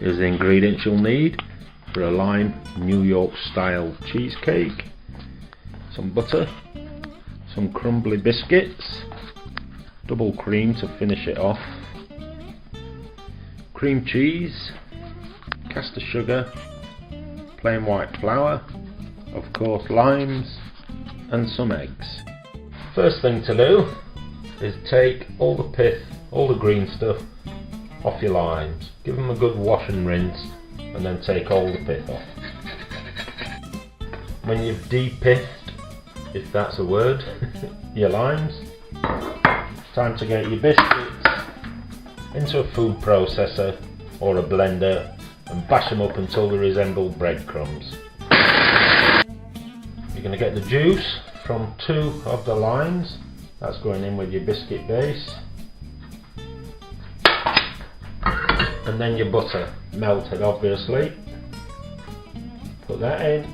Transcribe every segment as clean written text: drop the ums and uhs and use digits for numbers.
Here's the ingredients you'll need for a lime New York style cheesecake. Some butter, some crumbly biscuits, double cream to finish it off, cream cheese, caster sugar, plain white flour, of course limes, and some eggs. First thing to do is take all the pith, all the green stuff off your limes. Give them a good wash and rinse, and then take all the pith off. When you've de-pithed, if that's a word, your limes, it's time to get your biscuits into a food processor or a blender and bash them up until they resemble breadcrumbs. You're going to get the juice from 2 of the limes, that's going in with your biscuit base, and then your butter, melted obviously. Put that in,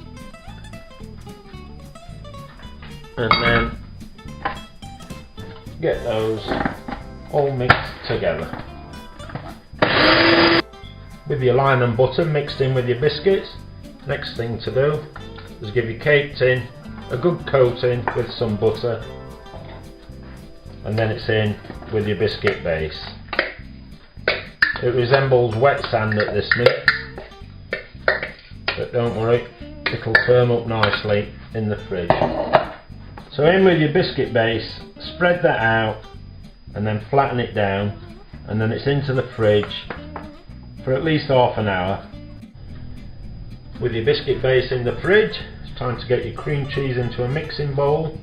and then get those all mixed together. With your lime and butter mixed in with your biscuits, next thing to do is give your cake tin a good coating with some butter, and then it's in with your biscuit base. It resembles wet sand at this minute, but don't worry, it'll firm up nicely in the fridge. So in with your biscuit base, spread that out and then flatten it down, and then it's into the fridge for at least half an hour. With your biscuit base in the fridge, it's time to get your cream cheese into a mixing bowl.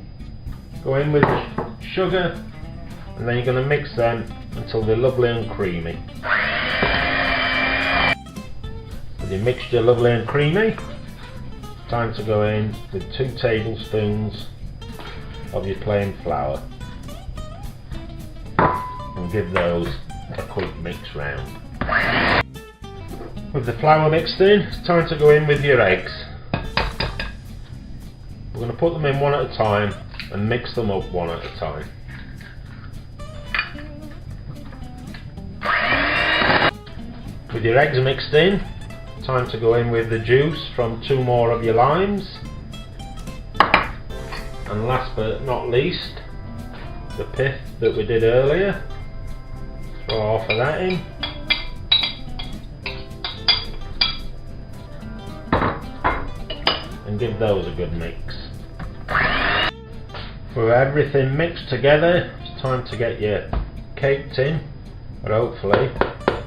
Go in with the sugar, and then you're going to mix them until they're lovely and creamy. With your mixture lovely and creamy, it's time to go in with 2 tablespoons of your plain flour and give those a quick mix round. With the flour mixed in, it's time to go in with your eggs. We're going to put them in one at a time and mix them up one at a time. With your eggs mixed in, time to go in with the juice from 2 more of your limes, and last but not least, the pith that we did earlier. Throw half of that in, and give those a good mix. With everything mixed together, it's time to get your cake tin, but hopefully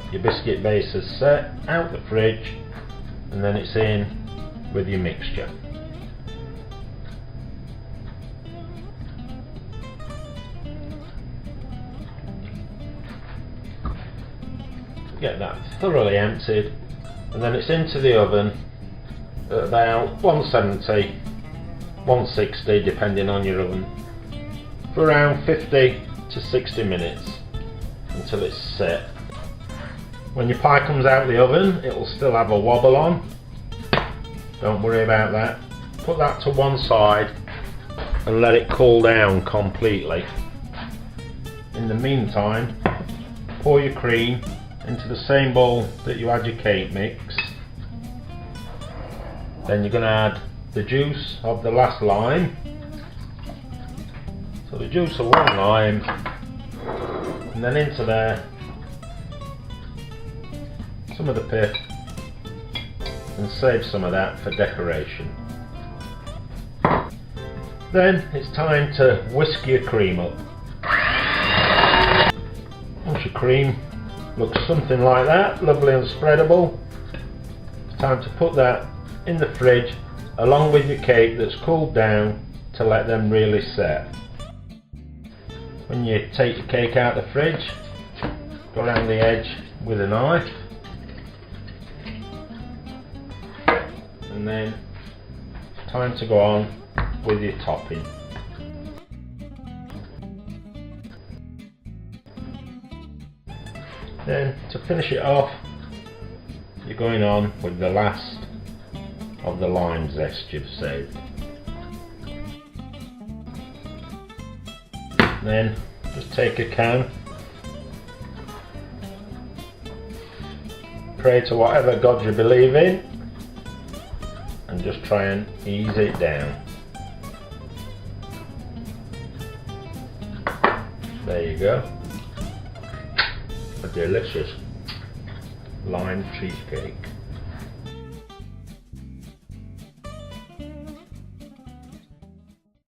your biscuit base is set, out the fridge, and then it's in with your mixture. Get that thoroughly emptied, and then it's into the oven at about 170, 160 depending on your oven, for around 50 to 60 minutes until it's set. When your pie comes out of the oven, it will still have a wobble on. Don't worry about that. Put that to one side and let it cool down completely. In the meantime, pour your cream into the same bowl that you had your cake mix. Then you're going to add the juice of the last lime. So the juice of 1 lime, and then into there some of the pith, and save some of that for decoration. Then it's time to whisk your cream up. Once your cream looks something like that, lovely and spreadable, it's time to put that in the fridge along with your cake that's cooled down to let them really set. When you take your cake out of the fridge, go around the edge with a knife, and then it's time to go on with your topping. Then to finish it off, you're going on with the last of the lime zest you've saved. Then just take a can pray to whatever God you believe in and just try and ease it down. There you go. A delicious lime cheesecake.